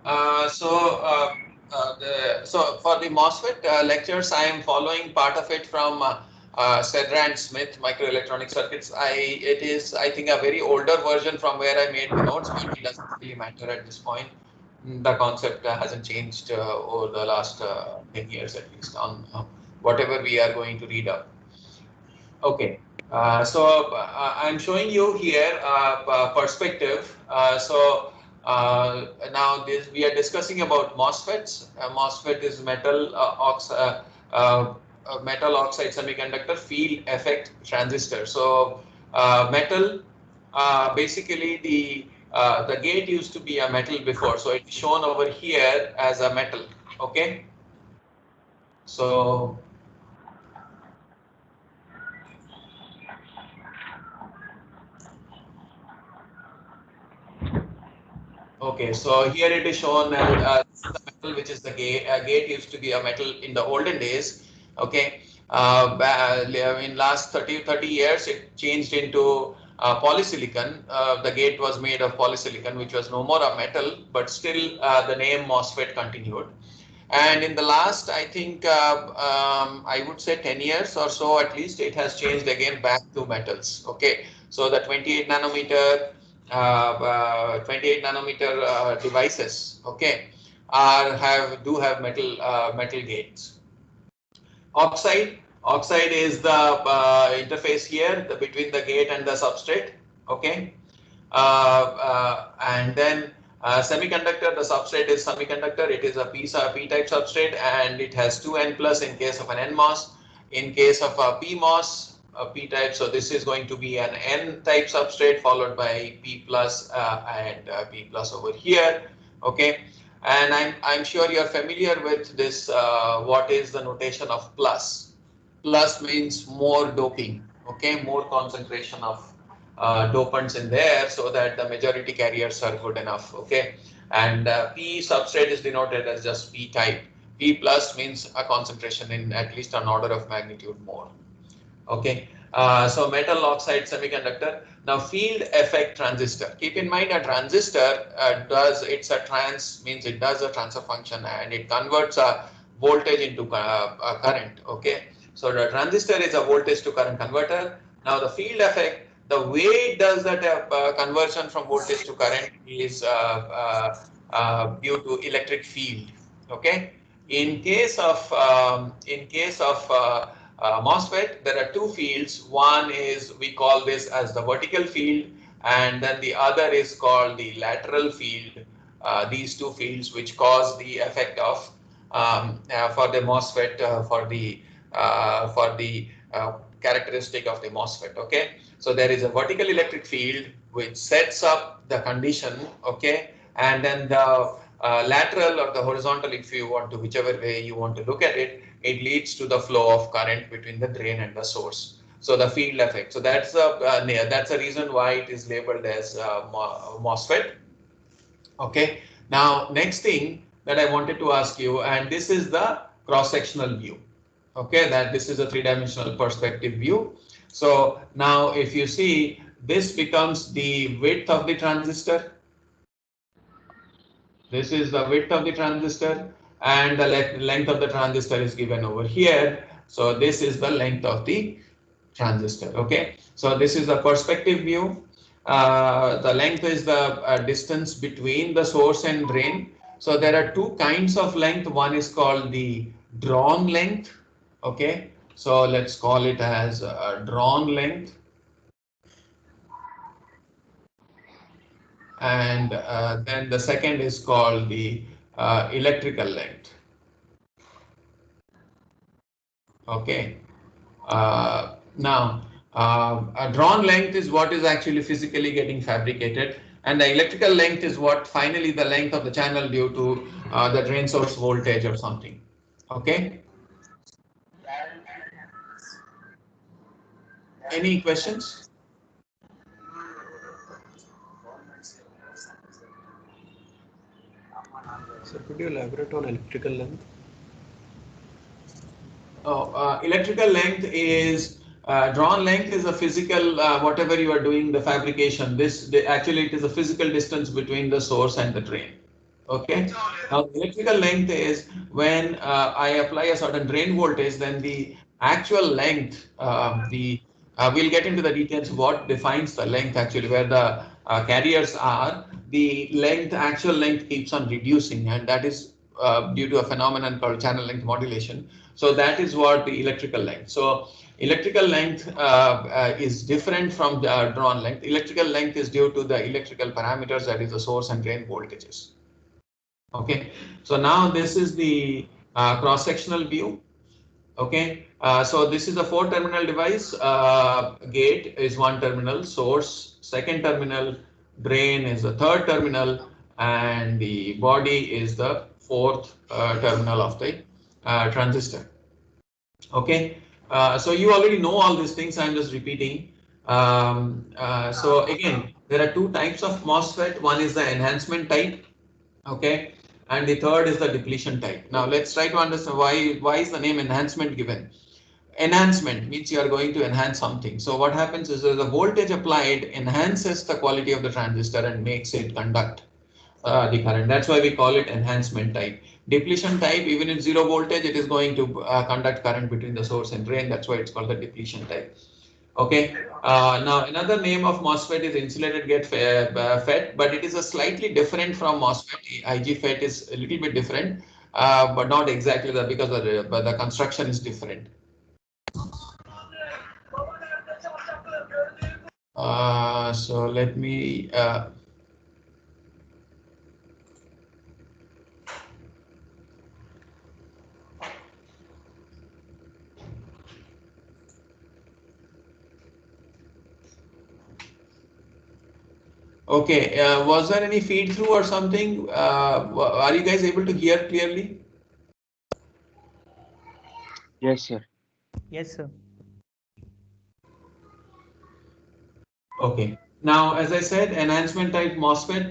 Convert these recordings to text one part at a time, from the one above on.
So for the MOSFET lectures, I am following part of it from Sedra Smith Microelectronic Circuits. It is, I think, a very older version from where I made the notes, but it doesn't really matter at this point. The concept hasn't changed over the last 10 years at least on whatever we are going to read up. Okay. I'm showing you here perspective. Now this we are discussing about MOSFETs. MOSFET is metal oxide semiconductor field effect transistor. Metal, basically the gate used to be a metal before, so it's shown over here as a metal. Okay. So okay, so here it is shown as this is the metal, which is the gate. Gate used to be a metal in the olden days. Okay, in last 30 years, it changed into polysilicon. The gate was made of polysilicon, which was no more a metal, but still the name MOSFET continued. And in the last, I think, I would say 10 years or so at least, it has changed again back to metals. Okay, so the 28 nanometer devices, okay, do have metal gates. Oxide is the interface here between the gate and the substrate. Okay, and then semiconductor, the substrate is semiconductor. It is a p-type substrate, and it has 2n plus in case of an NMOS. In case of a PMOS, a p-type, so this is going to be an n-type substrate followed by p plus and p plus over here. Okay, and I'm sure you're familiar with this. What is the notation of plus? Plus means more doping. Okay, more concentration of dopants in there so that the majority carriers are good enough. Okay, and P substrate is denoted as just P type. P plus means a concentration in at least an order of magnitude more. Okay, so metal oxide semiconductor. Now field effect transistor. Keep in mind a transistor it's a means it does a transfer function and it converts a voltage into a current. Okay, so the transistor is a voltage to current converter. Now the field effect, the way it does that conversion from voltage to current is due to electric field. Okay, in case of MOSFET, there are two fields. One is, we call this as the vertical field, and then the other is called the lateral field. These two fields which cause the effect of for the MOSFET for the characteristic of the MOSFET. Okay, so there is a vertical electric field which sets up the condition. Okay, and then the lateral or the horizontal, if you want to, whichever way you want to look at it, it leads to the flow of current between the drain and the source. So the field effect. So that's a reason why it is labeled as MOSFET. Okay. Now next thing that I wanted to ask you, and this is the cross-sectional view. Okay, that this is a three-dimensional perspective view. So now if you see, this becomes the width of the transistor. This is the width of the transistor, and the length of the transistor is given over here. So this is the length of the transistor. Okay, so this is the perspective view. The length is the distance between the source and drain. So there are two kinds of length. One is called the drawn length. Okay, so let's call it as a drawn length. And then the second is called the electrical length. Okay. Now, a drawn length is what is actually physically getting fabricated, and the electrical length is what finally the length of the channel due to the drain source voltage or something. Okay. Any questions? Sir, could you elaborate on electrical length? Oh, electrical length is drawn length is a physical whatever you are doing the fabrication. Actually it is a physical distance between the source and the drain. Okay. Now, the electrical length is when I apply a certain drain voltage, then the actual length, we'll get into the details what defines the length actually, where the carriers are. The length, actual length keeps on reducing, and that is due to a phenomenon called channel length modulation. So that is what the electrical length. So electrical length is different from the drawn length. Electrical length is due to the electrical parameters, that is the source and drain voltages. Okay, so now this is the cross-sectional view. Okay, so this is a 4-terminal device. Gate is one terminal, source second terminal, drain is the third terminal, and the body is the fourth terminal of the transistor. Okay, so you already know all these things. I'm just repeating. So again, there are two types of MOSFET. One is the enhancement type. Okay, and the third is the depletion type. Now let's try to understand why is the name enhancement given. Enhancement means you are going to enhance something. So what happens is the voltage applied enhances the quality of the transistor and makes it conduct the current. That's why we call it enhancement type. Depletion type, even in 0 voltage, it is going to conduct current between the source and drain. That's why it's called the depletion type. Okay, now another name of MOSFET is insulated gate FET, but it is a slightly different from MOSFET. IG FET is a little bit different, but not exactly that, because but the construction is different. So let me okay, was there any feed through or something? Are you guys able to hear clearly? Yes, sir. Yes, sir. Okay. Now, as I said, enhancement type MOSFET,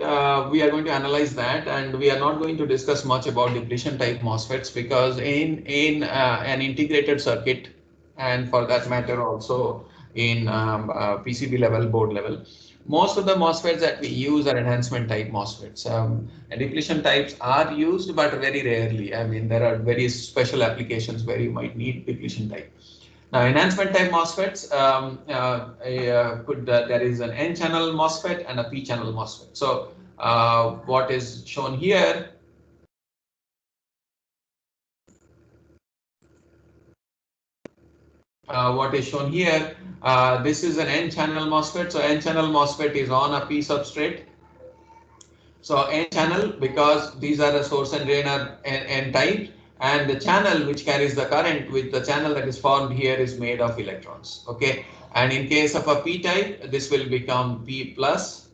we are going to analyze that, and we are not going to discuss much about depletion type MOSFETs, because in an integrated circuit, and for that matter also in PCB level, board level, most of the MOSFETs that we use are enhancement type MOSFETs. And depletion types are used, but very rarely. I mean, there are very special applications where you might need depletion type. Now, enhancement type MOSFETs, there is an N-channel MOSFET and a P-channel MOSFET. So what is shown here this is an N-channel MOSFET. So N-channel MOSFET is on a P substrate. So N-channel, because these are the source and drain are N-type, and the channel which carries the current, with the channel that is formed here, is made of electrons. Okay, and in case of a P-type, this will become P plus.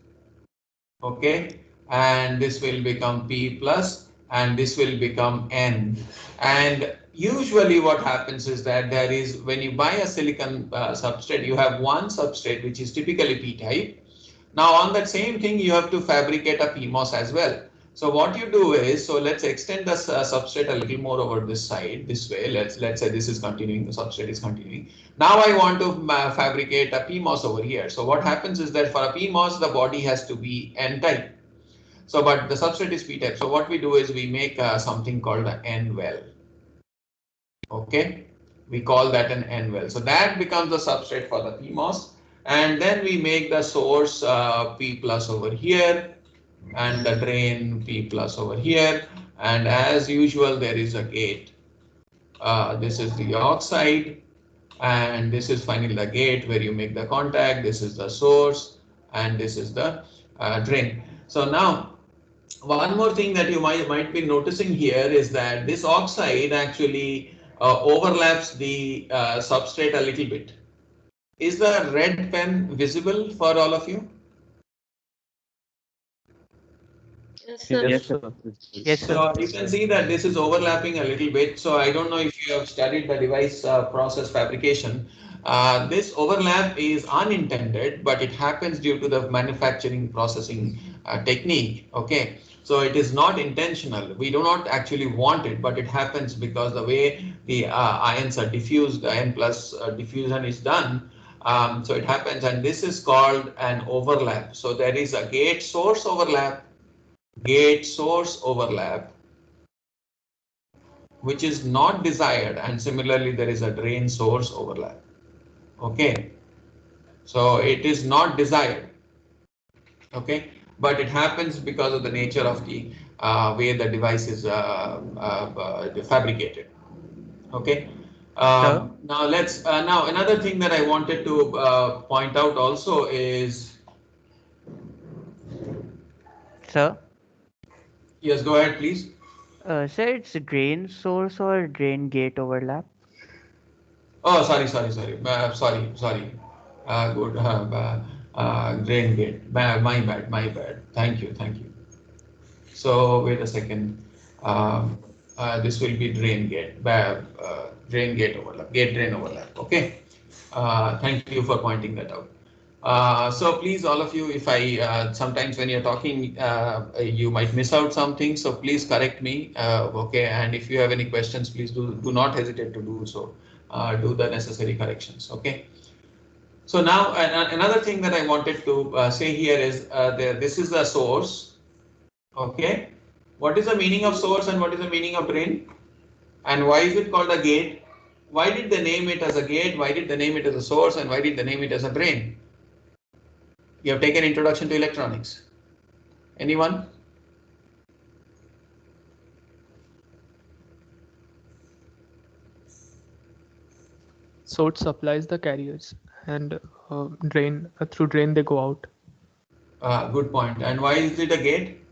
Okay, and this will become P plus, and this will become N. And usually what happens is that there is, when you buy a silicon substrate, you have one substrate which is typically P-type. Now on that same thing, you have to fabricate a PMOS as well. So what you do is, so let's extend the substrate a little more over this side, this way. Let's say this is continuing, the substrate is continuing. Now I want to fabricate a PMOS over here. So what happens is that for a PMOS, the body has to be N-type. So, but the substrate is P-type. So what we do is we make something called an N-well. Okay, we call that an N-well. So that becomes the substrate for the PMOS. And then we make the source P plus over here, and the drain P plus over here. And as usual, there is a gate. This is the oxide, and this is finally the gate where you make the contact. This is the source, and this is the drain. So now, one more thing that you might be noticing here is that this oxide actually overlaps the substrate a little bit. Is the red pen visible for all of you? Yes, sir. Yes, sir. Yes, sir. So you can see that this is overlapping a little bit. So I don't know if you have studied the device process fabrication. This overlap is unintended, but it happens due to the manufacturing processing technique. Okay, so it is not intentional. We do not actually want it, but it happens because the way the ions are diffused, the N plus diffusion is done. So it happens, and this is called an overlap. So there is a gate source overlap, gate source overlap, which is not desired, and similarly there is a drain source overlap. Okay, so it is not desired. Okay, but it happens because of the nature of the way the device is fabricated. Okay. Now let's now another thing that I wanted to point out also is, Sir, yes, go ahead, please. sir, it's drain source or drain gate overlap. Oh, sorry. Sorry. Good. Drain gate. My bad. Thank you. So wait a second. This will be drain gate. Drain gate overlap. Gate drain overlap. Okay. Thank you for pointing that out. So please, all of you, if I sometimes when you're talking, you might miss out something. So please correct me. Okay. And if you have any questions, please do not hesitate to do so. Do the necessary corrections. Okay. So now another thing that I wanted to say here is this is the source. Okay. What is the meaning of source and what is the meaning of drain? And why is it called a gate? Why did they name it as a gate? Why did they name it as a source? And why did they name it as a drain? You have taken introduction to electronics. Anyone? So it supplies the carriers and drain through drain they go out. Good point. And why is it a gate?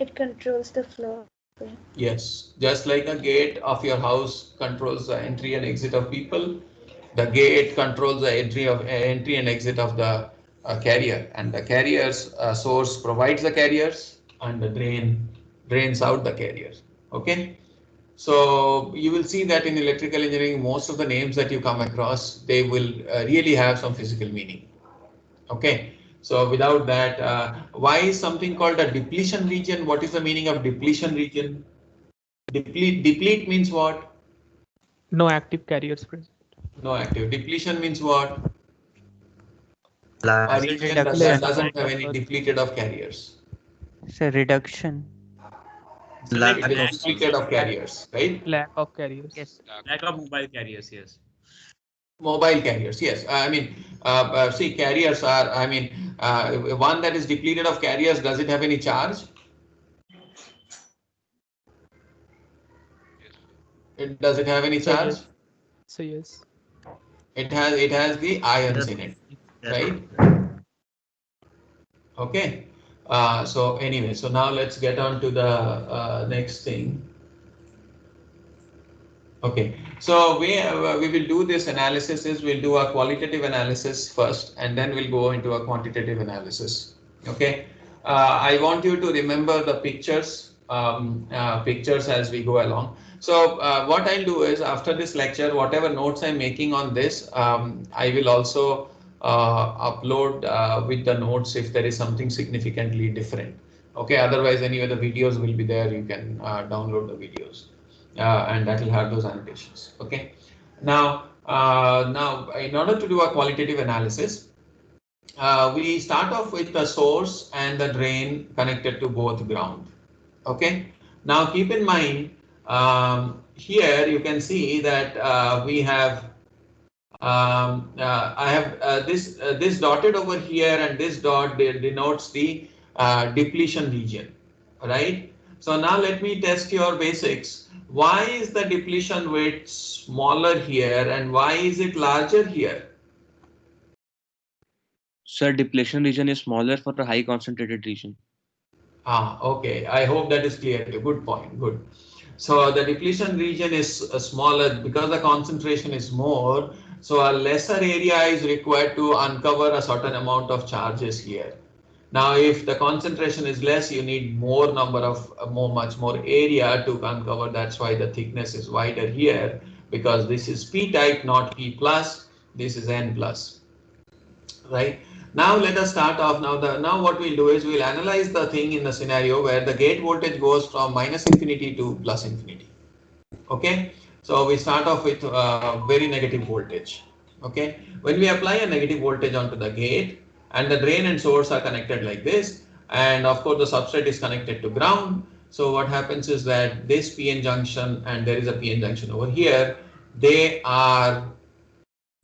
It controls the flow. Yes, just like a gate of your house controls the entry and exit of people, the gate controls the entry and exit of the carrier, and the carrier's source provides the carriers, and the drain drains out the carriers. Okay. So you will see that in electrical engineering, most of the names that you come across, they will really have some physical meaning. Okay. So without that, why is something called a depletion region? What is the meaning of depletion region? Deplete means what? No active carriers present. No active. Depletion means what? Last A region reduction. that doesn't have any depleted of carriers. Sir, reduction. It is depleted of carriers, right? Lack of carriers. Yes. Lack of mobile carriers, yes. Mobile carriers, yes. I mean, see, carriers are, I mean, one that is depleted of carriers, does it have any charge? Does it have any charge? So yes. It has the ions in it, right? Okay. So anyway, so now let's get on to the next thing. Okay, so we will do this analysis is we'll do a qualitative analysis first, and then we'll go into a quantitative analysis. Okay, I want you to remember the pictures as we go along. So what I'll do is after this lecture, whatever notes I'm making on this, I will also upload with the notes if there is something significantly different. Okay, otherwise any of the videos will be there. You can download the videos. And that will have those annotations. Okay. Now, in order to do a qualitative analysis, we start off with the source and the drain connected to both ground. Okay. Now, keep in mind here you can see that we have I have this dotted over here, and this dot denotes the depletion region, right? So now let me test your basics. Why is the depletion width smaller here and why is it larger here? Sir, depletion region is smaller for the high concentrated region. Okay. I hope that is clear. Good point. Good. So the depletion region is smaller because the concentration is more. So a lesser area is required to uncover a certain amount of charges here. Now, if the concentration is less, you need more number of much more area to uncover. That's why the thickness is wider here, because this is P type, not P plus. This is N plus, right? Now let us start off. Now what we'll do is we'll analyze the thing in the scenario where the gate voltage goes from minus infinity to plus infinity. Okay, so we start off with very negative voltage. Okay, when we apply a negative voltage onto the gate, and the drain and source are connected like this, and of course the substrate is connected to ground. So what happens is that this PN junction and there is a PN junction over here, they are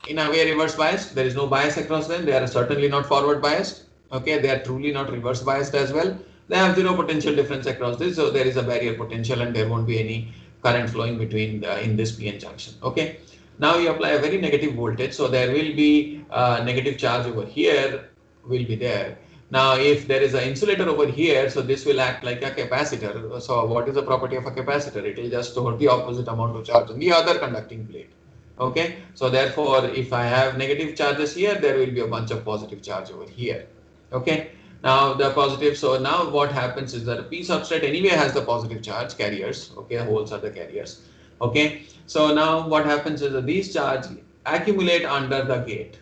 in a way reverse biased. There is no bias across them. They are certainly not forward biased. Okay, they are truly not reverse biased as well. They have zero potential difference across this, so there is a barrier potential and there won't be any current flowing between in this PN junction. Okay, now you apply a very negative voltage, so there will be negative charge over here will be there. Now if there is an insulator over here, so this will act like a capacitor. So what is the property of a capacitor? It will just store the opposite amount of charge on the other conducting plate. Okay, so therefore if I have negative charges here, there will be a bunch of positive charge over here. Okay, now the positive, so now what happens is that a P substrate anyway has the positive charge carriers. Okay, holes are the carriers. Okay, so now what happens is that these charge accumulate under the gate,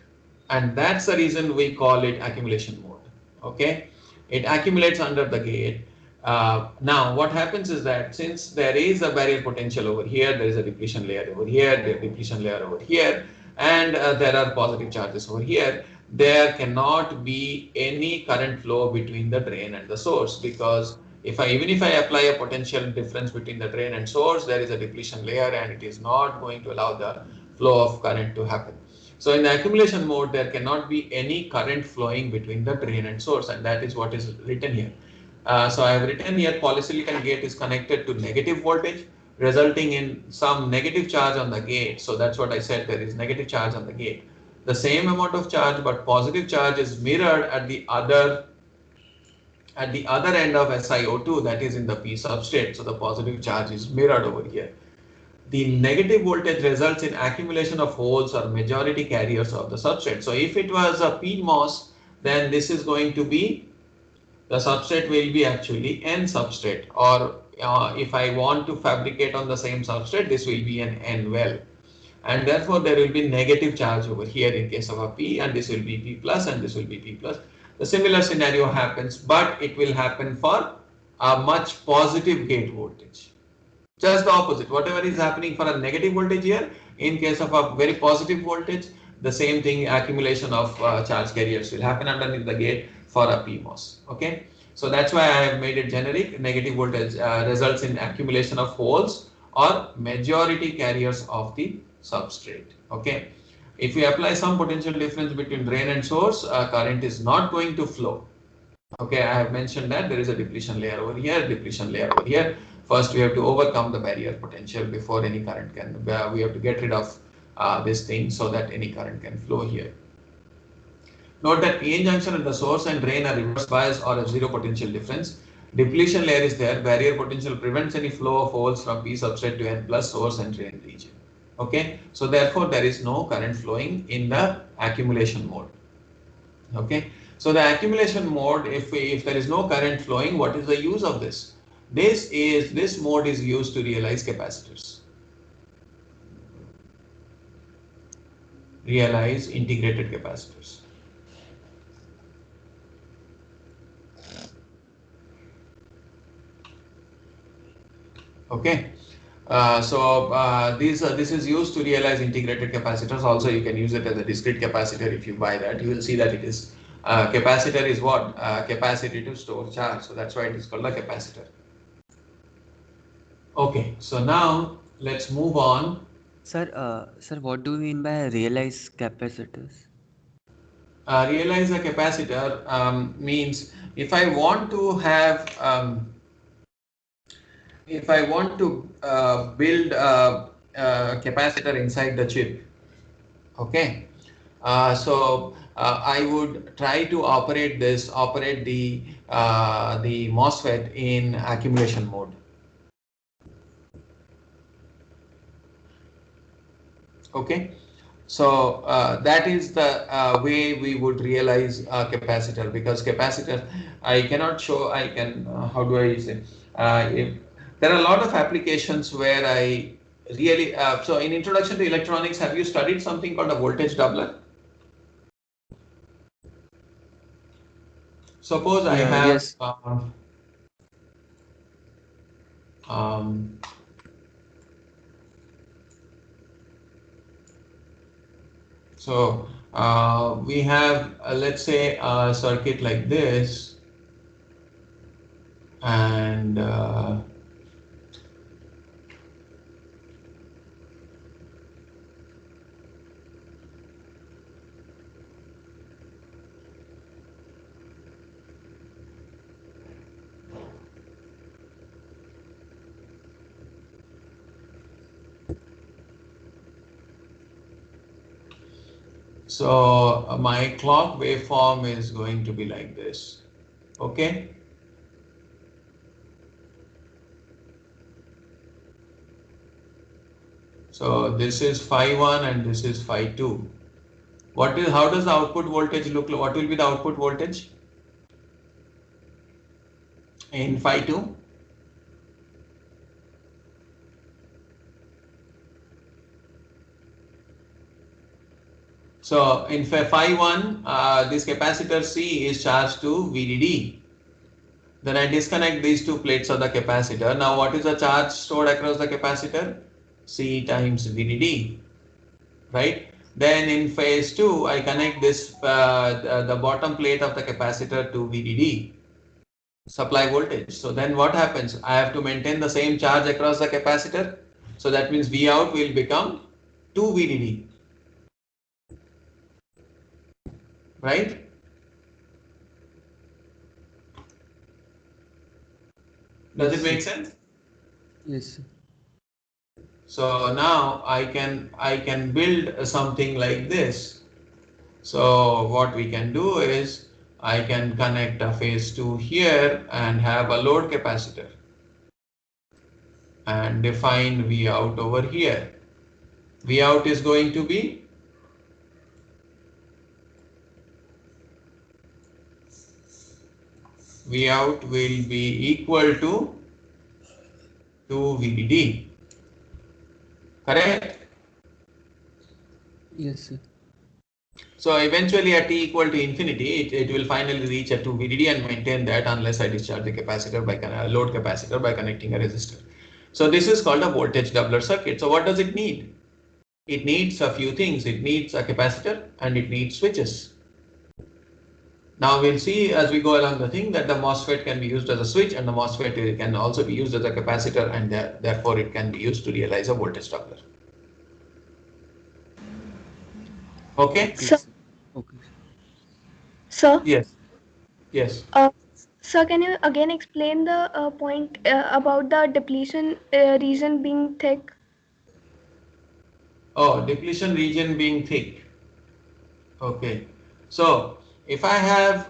and that's the reason we call it accumulation mode. Okay, it accumulates under the gate. Now what happens is that since there is a barrier potential over here, there is a depletion layer over here, there is a depletion layer over here, and there are positive charges over here, there cannot be any current flow between the drain and the source, because even if I apply a potential difference between the drain and source, there is a depletion layer and it is not going to allow the flow of current to happen. So in the accumulation mode, there cannot be any current flowing between the drain and source, and that is what is written here. So I have written here polysilicon gate is connected to negative voltage, resulting in some negative charge on the gate. So that's what I said, there is negative charge on the gate. The same amount of charge, but positive charge is mirrored at the other end of SiO2, that is in the P substrate. So the positive charge is mirrored over here. The negative voltage results in accumulation of holes or majority carriers of the substrate. So if it was a PMOS, then this is going to be, the substrate will be actually N substrate, or if I want to fabricate on the same substrate, this will be an N well, and therefore there will be negative charge over here in case of a P, and this will be P plus and this will be P plus. The similar scenario happens, but it will happen for a much positive gate voltage. Just the opposite, whatever is happening for a negative voltage here, in case of a very positive voltage, the same thing, accumulation of charge carriers will happen underneath the gate for a PMOS. Okay, so that's why I have made it generic. Negative voltage results in accumulation of holes or majority carriers of the substrate. Okay, if we apply some potential difference between drain and source, current is not going to flow. Okay, I have mentioned that there is a depletion layer over here, depletion layer over here. First, we have to overcome the barrier potential before any current can. We have to get rid of this thing so that any current can flow here. Note that PN junction and the source and drain are reverse bias or a zero potential difference. Depletion layer is there. Barrier potential prevents any flow of holes from P substrate to N plus source and drain region. Okay, so therefore there is no current flowing in the accumulation mode. Okay, so the accumulation mode, if there is no current flowing, what is the use of this? This mode is used to realize capacitors. Realize integrated capacitors. Okay, this is used to realize integrated capacitors. Also, you can use it as a discrete capacitor. If you buy that, you will see that it is capacitor is what? Capacity to store charge. So that's why it is called a capacitor. Okay, so now let's move on. Sir, what do you mean by realize capacitors? Realize a capacitor means if I want to have if I want to build a capacitor inside the chip, okay, so I would try to operate the MOSFET in accumulation mode. Okay, so that is the way we would realize a capacitor, because capacitor I cannot show. I can how do I say? There are a lot of applications where I really, so in Introduction to Electronics, have you studied something called a voltage doubler? Suppose I have, yes. So We have, let's say, a circuit like this, and so my clock waveform is going to be like this. Okay. So this is phi 1 and this is phi 2. How does the output voltage look like? What will be the output voltage in phi 2? So in phi 1, this capacitor C is charged to VDD. Then I disconnect these two plates of the capacitor. Now what is the charge stored across the capacitor? C times VDD, right? Then in phase 2, I connect this the bottom plate of the capacitor to VDD, supply voltage. So then what happens? I have to maintain the same charge across the capacitor. So that means V out will become 2 VDD, right? Does it make sense? Yes. So now I can build something like this. So what we can do is I can connect a phase 2 here and have a load capacitor and define V out over here. V out is going to be V out will be equal to 2 VDD. Correct? Yes, sir. So eventually at t equal to infinity, it will finally reach a 2 VDD and maintain that unless I discharge the capacitor by load capacitor by connecting a resistor. So this is called a voltage doubler circuit. So what does it need? It needs a few things. It needs a capacitor and it needs switches. Now we'll see as we go along the thing that the MOSFET can be used as a switch and the MOSFET can also be used as a capacitor, and therefore it can be used to realize a voltage doubler. Okay? So, Okay. sir, Yes. Yes. sir, can you again explain the point about the depletion region being thick? Oh, depletion region being thick. Okay. So if I have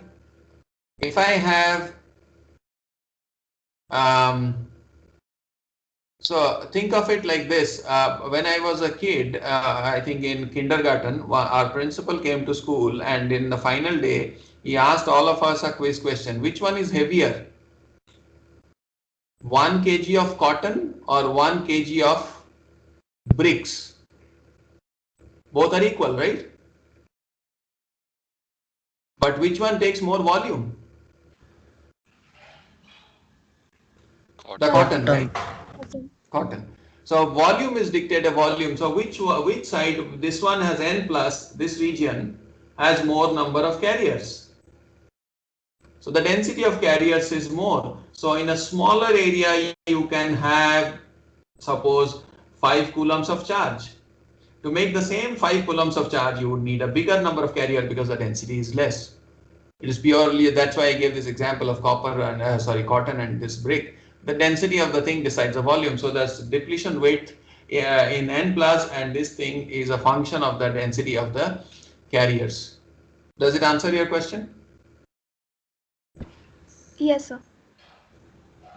so think of it like this. When I was a kid, I think in kindergarten, our principal came to school, and in the final day, he asked all of us a quiz question. Which one is heavier? 1 kg of cotton or 1 kg of bricks? Both are equal, right? But which one takes more volume? The cotton, right? Cotton. So volume is dictated volume. So which side? This one has N plus. This region has more number of carriers. So the density of carriers is more. So in a smaller area, you can have, suppose, 5 coulombs of charge. To make the same 5 coulombs of charge, you would need a bigger number of carriers because the density is less. It is purely, that's why I gave this example of cotton and this brick. The density of the thing decides the volume. So that's depletion weight in N plus, and this thing is a function of the density of the carriers. Does it answer your question? Yes, sir.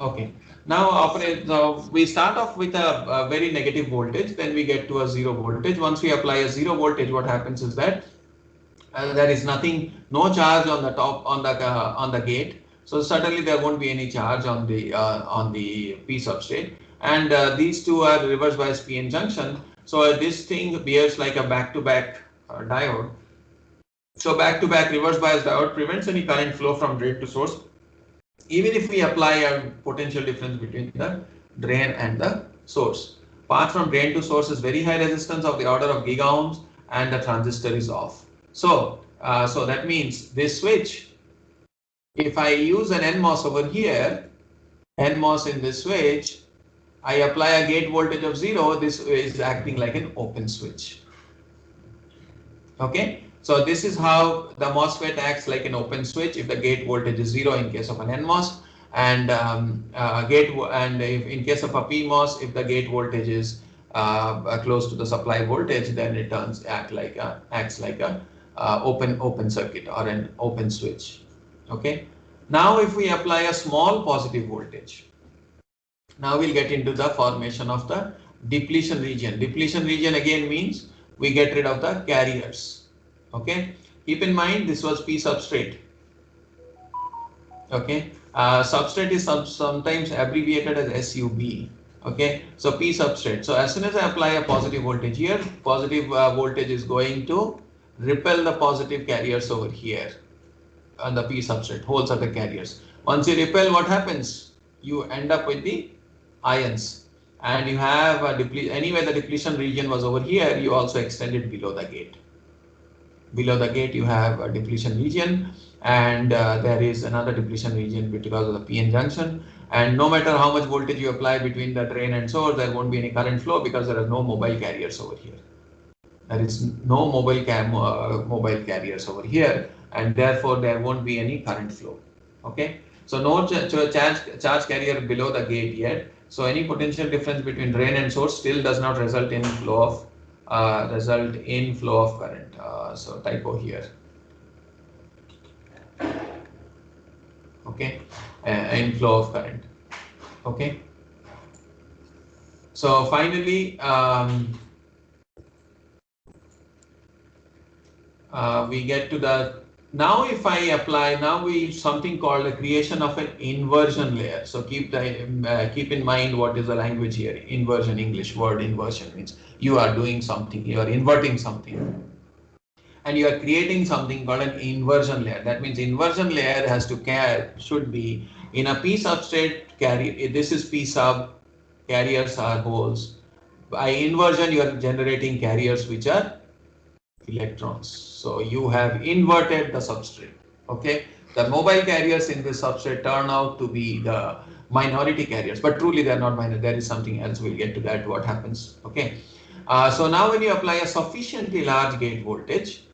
Okay. Now we start off with a very negative voltage, then we get to a 0 voltage. Once we apply a 0 voltage, what happens is that there is nothing, no charge on the top on the gate. So certainly there won't be any charge on the P substrate, and these two are reverse bias PN junction. So this thing behaves like a back-to-back diode. So back-to-back reverse bias diode prevents any current flow from drain to source, even if we apply a potential difference between the drain and the source. Path from drain to source is very high resistance of the order of giga ohms, and the transistor is off. So that means this switch, if I use an NMOS over here, NMOS in this switch, I apply a gate voltage of 0, this is acting like an open switch. Okay, so this is how the MOSFET acts like an open switch if the gate voltage is 0 in case of an NMOS, and if in case of a PMOS, if the gate voltage is close to the supply voltage, then it acts like a open circuit or an open switch. Okay, now if we apply a small positive voltage, now we'll get into the formation of the depletion region. Depletion region again means we get rid of the carriers. Okay, keep in mind this was P substrate. Okay, substrate is sometimes abbreviated as SUB. Okay, so P substrate. So as soon as I apply a positive voltage here, positive voltage is going to repel the positive carriers over here on the P substrate. Holes are the carriers. Once you repel, what happens? You end up with the ions, and you have a anyway the depletion region was over here, you also extend it below the gate. Below the gate you have a depletion region, and there is another depletion region because of the PN junction, and no matter how much voltage you apply between the drain and source, there won't be any current flow because there are no mobile carriers over here. There is no mobile carriers over here, and therefore there won't be any current flow. Okay, so no charge carrier below the gate yet. So any potential difference between drain and source still does not result in flow of current. So typo here. Okay, in flow of current. Okay. So finally, we get to the. Now if I apply, now we something called the creation of an inversion layer. So keep in mind what is the language here. Inversion, English word inversion means you are doing something, you are inverting something, and you are creating something called an inversion layer. That means inversion layer has to should be in a P substrate carrier. This is P sub, carriers are holes. By inversion you are generating carriers which are electrons. So you have inverted the substrate. Okay, the mobile carriers in this substrate turn out to be the minority carriers, but truly they are not minor. There is something else. We'll get to that. What happens? Okay. So now when you apply a sufficiently large gate voltage,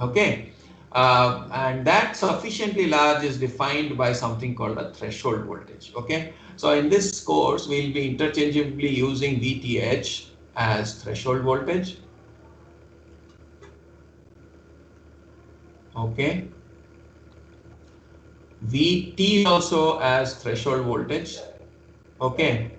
okay, and that sufficiently large is defined by something called a threshold voltage. Okay. So in this course we'll be interchangeably using VTH as threshold voltage. Okay, VT also as threshold voltage. Okay,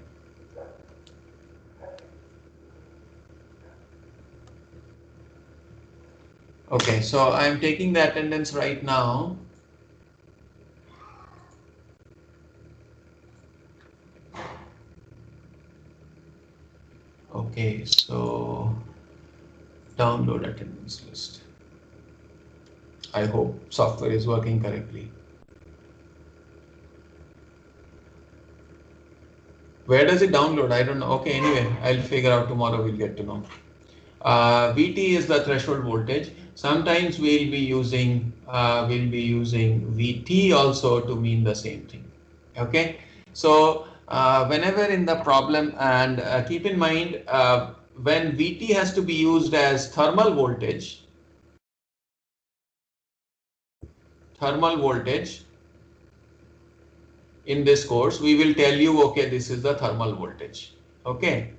okay, so I'm taking the attendance right now. Okay, so download attendance list. I hope software is working correctly. Where does it download? I don't know. Okay, anyway, I'll figure out tomorrow. We'll get to know. VT is the threshold voltage. Sometimes we'll be using VT also to mean the same thing. Okay, so whenever in the problem, and keep in mind when VT has to be used as thermal voltage. In this course we will tell you, okay, this is the thermal voltage. Okay,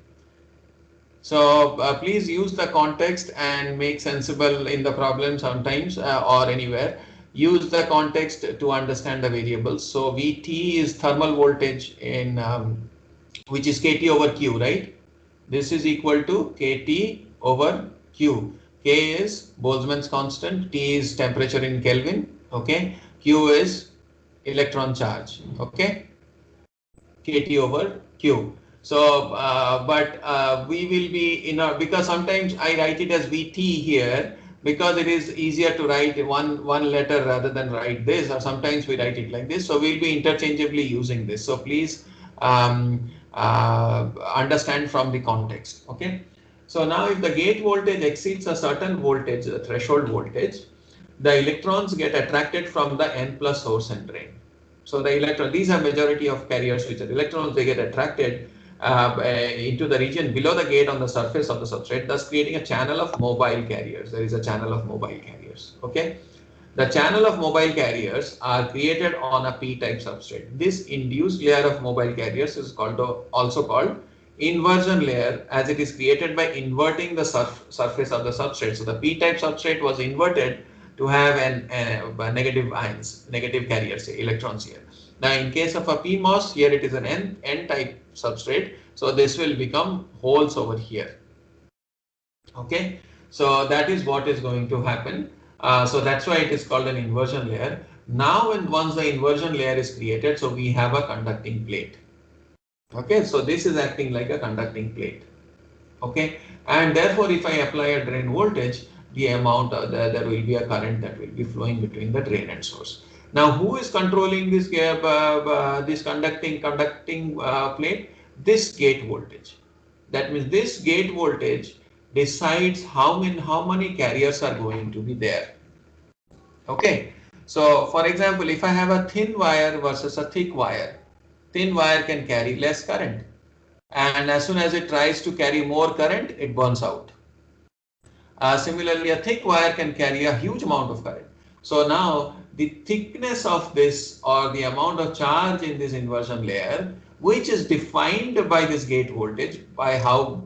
so please use the context and make sensible in the problem sometimes or anywhere. Use the context to understand the variables. So VT is thermal voltage in which is KT over Q, right? This is equal to KT over Q. K is Boltzmann's constant, T is temperature in Kelvin. Okay, Q is electron charge. Okay, KT over Q. So, we will be in because sometimes I write it as VT here because it is easier to write one letter rather than write this, or sometimes we write it like this. So we'll be interchangeably using this. So please understand from the context. Okay. So now if the gate voltage exceeds a certain voltage, the threshold voltage, the electrons get attracted from the N plus source and drain. So the electron, these are majority of carriers which are electrons, they get attracted into the region below the gate on the surface of the substrate, thus creating a channel of mobile carriers. There is a channel of mobile carriers. Okay. The channel of mobile carriers are created on a p-type substrate. This induced layer of mobile carriers is also called inversion layer, as it is created by inverting the surface of the substrate. So the p-type substrate was inverted to have a negative ions, negative carriers, say, electrons here. Now in case of a PMOS, here it is an N-type substrate, so this will become holes over here. Okay, so that is what is going to happen. So that's why it is called an inversion layer. Now once the inversion layer is created, so we have a conducting plate. Okay, so this is acting like a conducting plate. Okay, and therefore if I apply a drain voltage, the amount there will be a current that will be flowing between the drain and source. Now who is controlling this this conducting plate? This gate voltage. That means this gate voltage decides how many carriers are going to be there. Okay, so for example, if I have a thin wire versus a thick wire, thin wire can carry less current, and as soon as it tries to carry more current, it burns out. Similarly, a thick wire can carry a huge amount of current. So now the thickness of this, or the amount of charge in this inversion layer, which is defined by this gate voltage, by how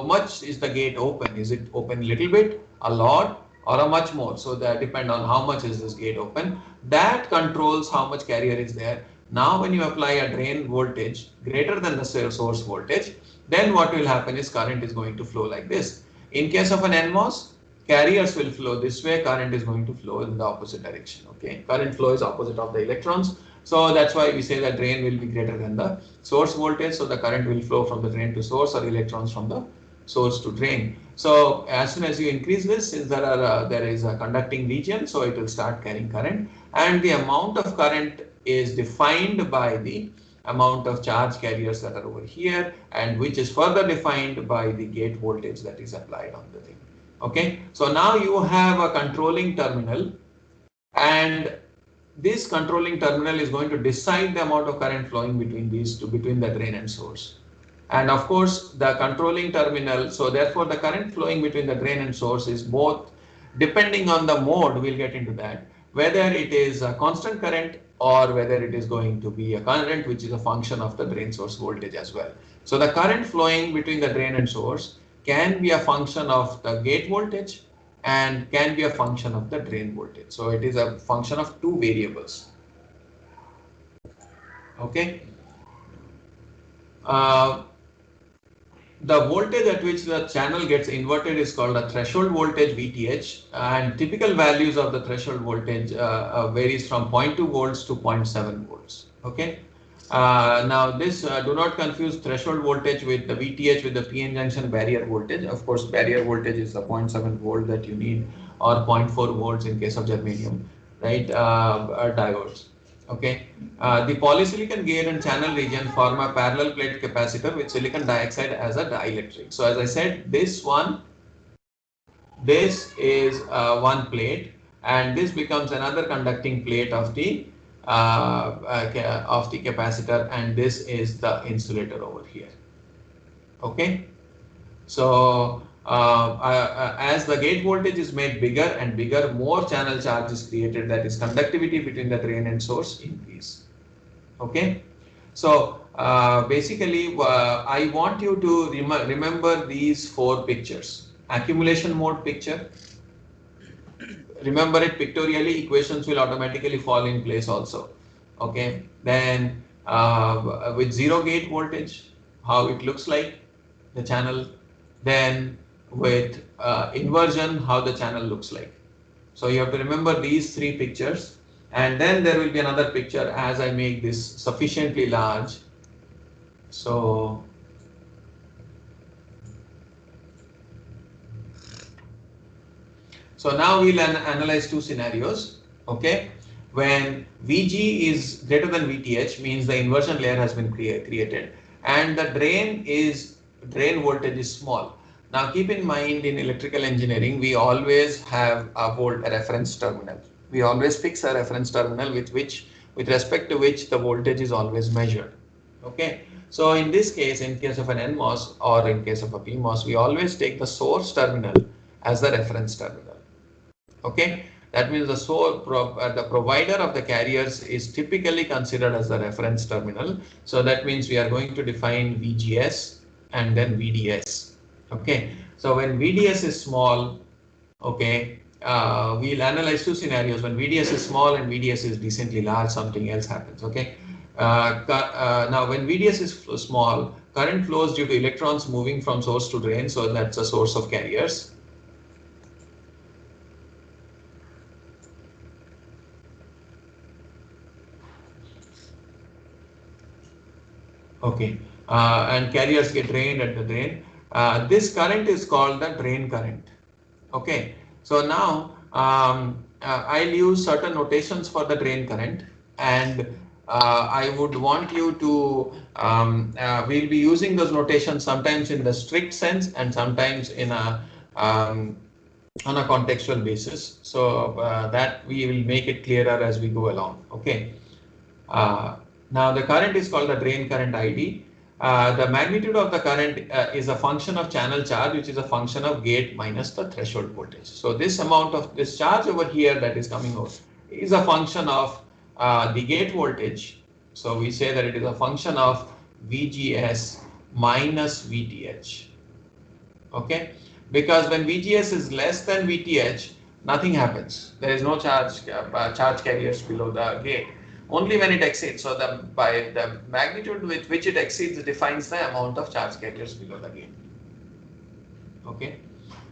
much is the gate open. Is it open a little bit, a lot, or a much more? So that depend on how much is this gate open. That controls how much carrier is there. Now when you apply a drain voltage greater than the source voltage, then what will happen is current is going to flow like this. In case of an NMOS, carriers will flow this way, current is going to flow in the opposite direction. Okay, current flow is opposite of the electrons. So that's why we say that drain will be greater than the source voltage. So the current will flow from the drain to source, or electrons from the source to drain. So as soon as you increase this, since there is a conducting region, so it will start carrying current, and the amount of current is defined by the amount of charge carriers that are over here, and which is further defined by the gate voltage that is applied on the thing. Okay, so now you have a controlling terminal, and this controlling terminal is going to decide the amount of current flowing between between the drain and source. And of course the controlling terminal, so therefore the current flowing between the drain and source is both, depending on the mode, we'll get into that, whether it is a constant current or whether it is going to be a current which is a function of the drain source voltage as well. So the current flowing between the drain and source can be a function of the gate voltage and can be a function of the drain voltage. So it is a function of two variables. Okay. The voltage at which the channel gets inverted is called a threshold voltage, VTH, and typical values of the threshold voltage varies from 0.2 volts to 0.7 volts. Okay. Now this, do not confuse threshold voltage with the VTH with the PN junction barrier voltage. Of course, barrier voltage is the 0.7 volt that you need, or 0.4 volts in case of germanium, right? Diodes. Okay, the polysilicon gate and channel region form a parallel plate capacitor with silicon dioxide as a dielectric. So as I said, this is one plate, and this becomes another conducting plate of the capacitor, and this is the insulator over here. Okay, so as the gate voltage is made bigger and bigger, more channel charge is created, that is conductivity between the drain and source increase. Okay, so basically I want you to remember these four pictures. Accumulation mode picture, remember it pictorially, equations will automatically fall in place also. Okay, then with zero gate voltage, how it looks like the channel, then with inversion, how the channel looks like. So you have to remember these three pictures, and then there will be another picture as I make this sufficiently large. So now we'll analyze two scenarios. Okay, when VG is greater than VTH, means the inversion layer has been created, and the drain voltage is small. Now keep in mind in electrical engineering, we always have a reference terminal. We always fix a reference terminal with respect to which the voltage is always measured. Okay. So in this case, in case of an NMOS or in case of a PMOS, we always take the source terminal as the reference terminal. Okay. That means the provider of the carriers is typically considered as the reference terminal. So that means we are going to define VGS and then VDS. Okay. So when VDS is small, okay, we'll analyze two scenarios. When VDS is small and VDS is decently large, something else happens. Okay. Now when VDS is small, current flows due to electrons moving from source to drain. So that's a source of carriers. Okay, and carriers get drained at the drain. This current is called the drain current. Okay, so now I'll use certain notations for the drain current, and I would want you to, we'll be using those notations sometimes in the strict sense and sometimes in a on a contextual basis. So that we will make it clearer as we go along. Okay. Now the current is called the drain current ID. The magnitude of the current is a function of channel charge, which is a function of gate minus the threshold voltage. So this amount of this charge over here that is coming out is a function of the gate voltage. So we say that it is a function of VGS minus VTH. Okay, because when VGS is less than VTH, nothing happens. There is no charge carriers below the gate. Only when it exceeds, so by the magnitude with which it exceeds defines the amount of charge carriers below the gate. Okay.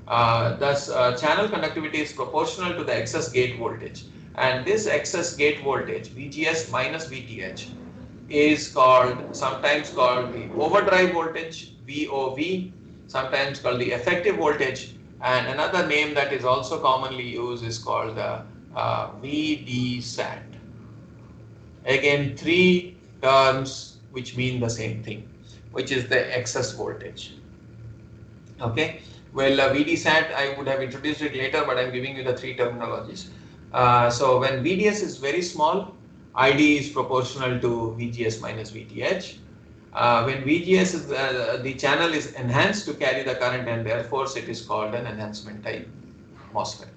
Thus, channel conductivity is proportional to the excess gate voltage, and this excess gate voltage VGS minus VTH is sometimes called the overdrive voltage VOV, sometimes called the effective voltage, and another name that is also commonly used is called the VDSAT. Again, three terms which mean the same thing, which is the excess voltage. Okay. Well, VDSAT, I would have introduced it later, but I'm giving you the three terminologies. So when VDS is very small, ID is proportional to VGS minus VTH. When VGS is the channel is enhanced to carry the current, and therefore it is called an enhancement type MOSFET.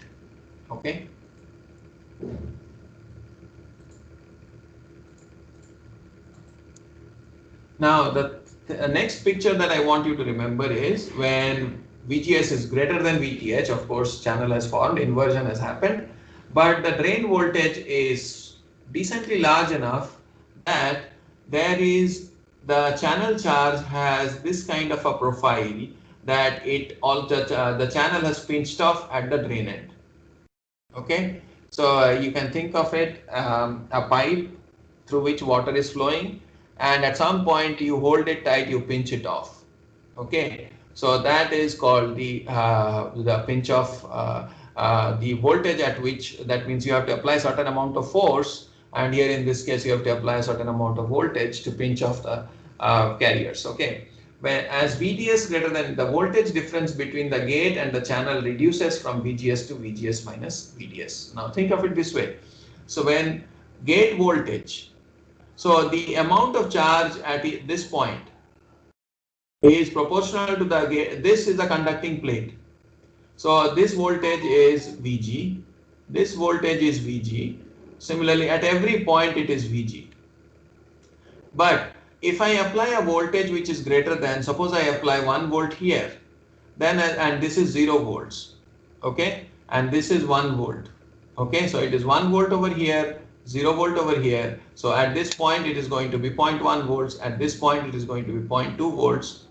Okay. Now the next picture that I want you to remember is when VGS is greater than VTH, of course channel has formed, inversion has happened, but the drain voltage is decently large enough that the channel charge has this kind of a profile that the channel has pinched off at the drain end. Okay, so you can think of it a pipe through which water is flowing, and at some point you hold it tight, you pinch it off. Okay, so that is called the pinch off, the voltage at which, that means you have to apply a certain amount of force, and here in this case you have to apply a certain amount of voltage to pinch off the carriers. Okay, as VDS greater than, the voltage difference between the gate and the channel reduces from VGS to VGS minus VDS. Now think of it this way. So when gate voltage, so the amount of charge at this point is proportional to the gate. This is a conducting plate. So this voltage is VG, this voltage is VG. Similarly, at every point it is VG. But if I apply a voltage which is greater than, suppose I apply 1 volt here, then and this is 0 volts, okay, and this is 1 volt, okay, so it is 1 volt over here, 0 volt over here. So at this point it is going to be 0.1 volts, at this point it is going to be 0.2 volts,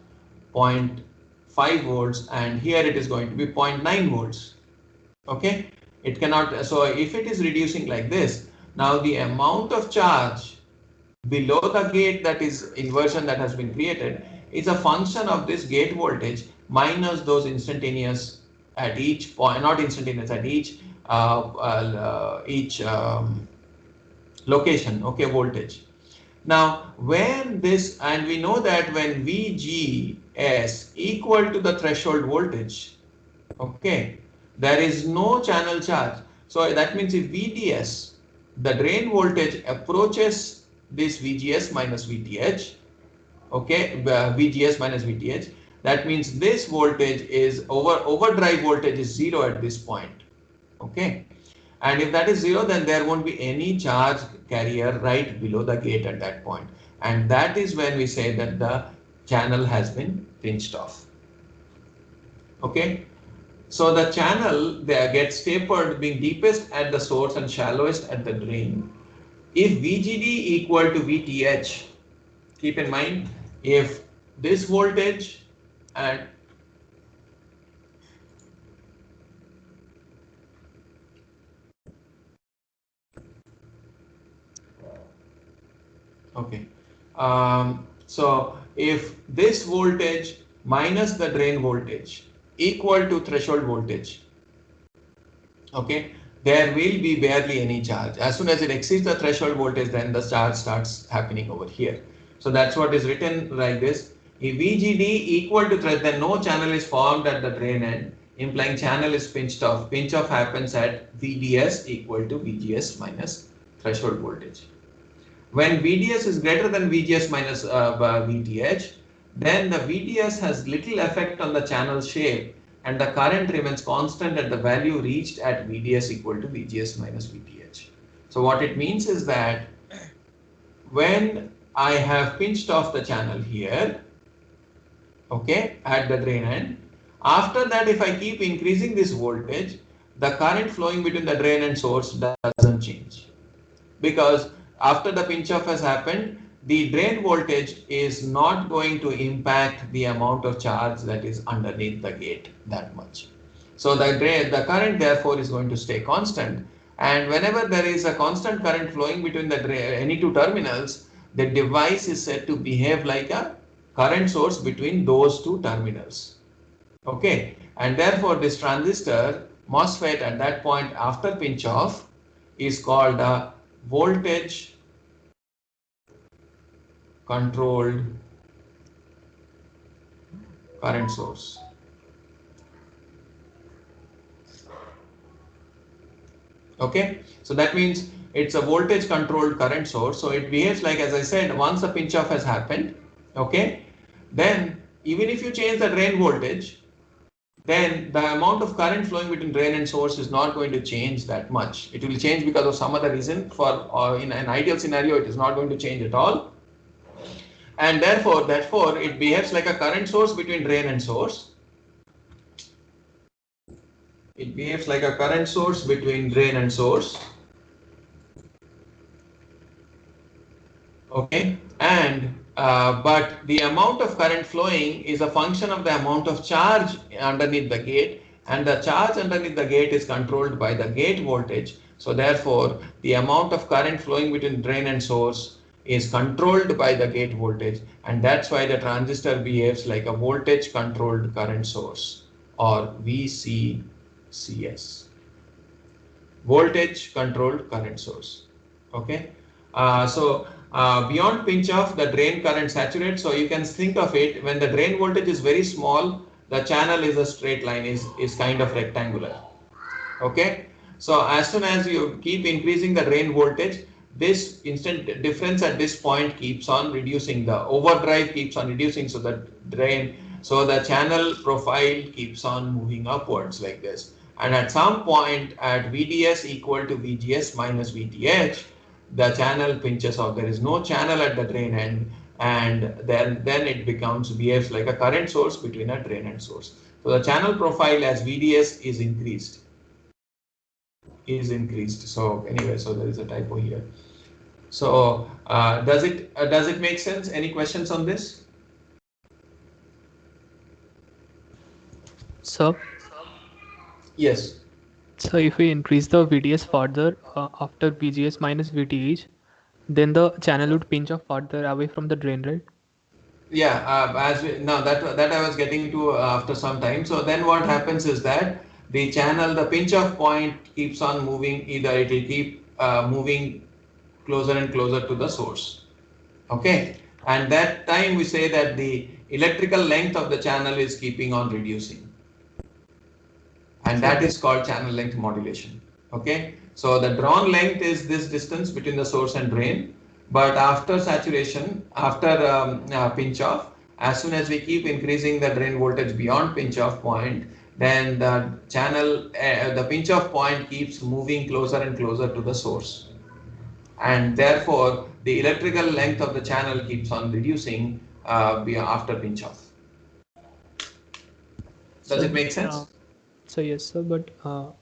0.5 volts, and here it is going to be 0.9 volts. Okay, it cannot, so if it is reducing like this, now the amount of charge below the gate, that is inversion that has been created, is a function of this gate voltage minus those instantaneous at each point, not instantaneous, at each location, okay, voltage. Now when this, and we know that when VG VDS equal to the threshold voltage, okay, there is no channel charge. So that means if VDS, the drain voltage, approaches this VGS minus VTH, okay, VGS minus VTH, that means this voltage is overdrive voltage is 0 at this point, okay. And if that is 0, then there won't be any charge carrier right below the gate at that point. And that is when we say that the channel has been pinched off. Okay. So the channel there gets tapered, being deepest at the source and shallowest at the drain. If VGD equal to VTH, keep in mind, if this voltage and okay, so if this voltage minus the drain voltage equal to threshold voltage, okay, there will be barely any charge. As soon as it exceeds the threshold voltage, then the charge starts happening over here. So that's what is written like this. If VGD equal to threshold, then no channel is formed at the drain end, implying channel is pinched off. Pinch off happens at VDS equal to VGS minus threshold voltage. When VDS is greater than VGS minus VTH, then the VDS has little effect on the channel shape and the current remains constant at the value reached at VDS equal to VGS minus VTH. So what it means is that when I have pinched off the channel here, okay, at the drain end, after that if I keep increasing this voltage, the current flowing between the drain and source doesn't change, because after the pinch off has happened, the drain voltage is not going to impact the amount of charge that is underneath the gate that much. So the current therefore is going to stay constant, and whenever there is a constant current flowing between the any two terminals, the device is said to behave like a current source between those two terminals. Okay, and therefore this transistor MOSFET at that point after pinch off is called a voltage controlled current source. Okay, so that means it's a voltage controlled current source. So it behaves like, as I said, once the pinch off has happened, okay, then even if you change the drain voltage, then the amount of current flowing between drain and source is not going to change that much. It will change because of some other reason. In an ideal scenario, it is not going to change at all. And therefore it behaves like a current source between drain and source. It behaves like a current source between drain and source. Okay, and but the amount of current flowing is a function of the amount of charge underneath the gate, and the charge underneath the gate is controlled by the gate voltage. So therefore, the amount of current flowing between drain and source is controlled by the gate voltage, and that's why the transistor behaves like a voltage controlled current source, or VCCS, voltage controlled current source. Okay, beyond pinch off, the drain current saturates. So you can think of it, when the drain voltage is very small, the channel is a straight line, is kind of rectangular. Okay, so as soon as you keep increasing the drain voltage, this instant difference at this point keeps on reducing, the overdrive keeps on reducing, so the channel profile keeps on moving upwards like this. And at some point at VDS equal to VGS minus VTH, the channel pinches off. There is no channel at the drain end, and then it behaves like a current source between a drain and source. So the channel profile as VDS is increased. So anyway, so there is a typo here. So does it make sense? Any questions on this? So Yes. So if we increase the VDS further after VGS minus VTH, then the channel would pinch off further away from the drain, right? Yeah, that I was getting to after some time. So then what happens is that the channel, the pinch off point keeps on moving, either it will keep moving closer and closer to the source. Okay, and that time we say that the electrical length of the channel is keeping on reducing. And that is called channel length modulation. Okay, so the drawn length is this distance between the source and drain, but after saturation, after pinch off, as soon as we keep increasing the drain voltage beyond pinch off point, then the channel, the pinch off point keeps moving closer and closer to the source. And therefore, the electrical length of the channel keeps on reducing after pinch off. Does it make sense? So yes, sir, but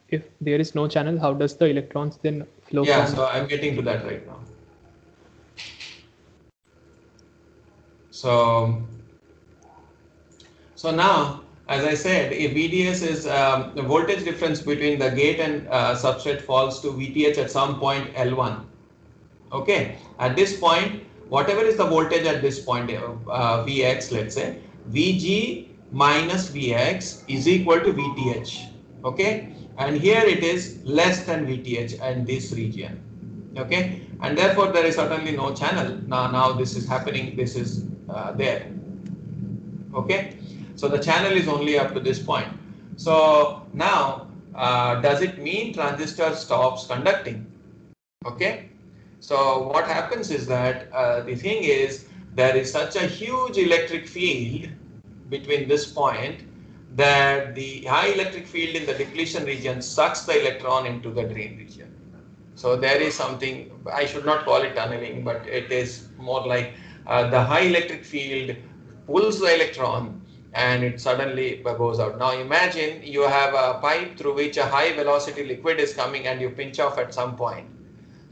if there is no channel, how does the electrons then flow? Yeah, from? so I'm getting to that right now. So now, as I said, if VDS is the voltage difference between the gate and substrate falls to VTH at some point L1. Okay, at this point, whatever is the voltage at this point, Vx, let's say, Vg minus Vx is equal to VTH. Okay, and here it is less than VTH and this region. Okay, and therefore there is certainly no channel. Now this is happening, this is there. Okay, so the channel is only up to this point. So now, does it mean transistor stops conducting? Okay. So what happens is that the thing is there is such a huge electric field between this point that the high electric field in the depletion region sucks the electron into the drain region. So there is something, I should not call it tunneling, but it is more like the high electric field pulls the electron and it suddenly goes out. Now imagine you have a pipe through which a high velocity liquid is coming and you pinch off at some point.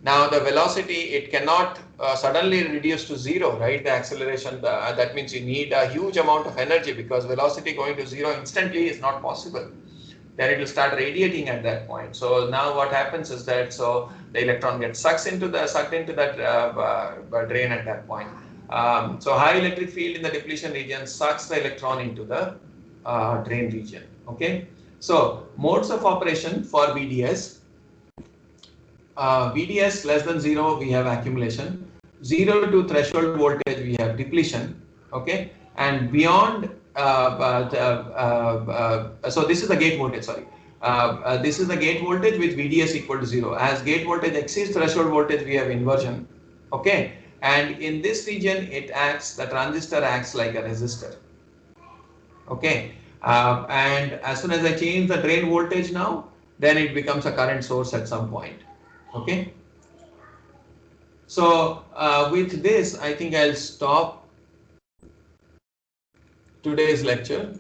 Now the velocity, it cannot suddenly reduce to zero, right? The acceleration, that means you need a huge amount of energy because velocity going to zero instantly is not possible. Then it will start radiating at that point. So now what happens is that, so the electron gets sucked into that drain at that point. So high electric field in the depletion region sucks the electron into the drain region, okay? So modes of operation for VDS. VDS less than 0, we have accumulation. 0 to threshold voltage, we have depletion. Okay, and beyond, so this is the gate voltage. Sorry, this is the gate voltage with VDS equal to 0. As gate voltage exceeds threshold voltage, we have inversion. Okay, and in this region, it acts. The transistor acts like a resistor. Okay, and as soon as I change the drain voltage now, then it becomes a current source at some point. Okay, so with this, I think I'll stop today's lecture.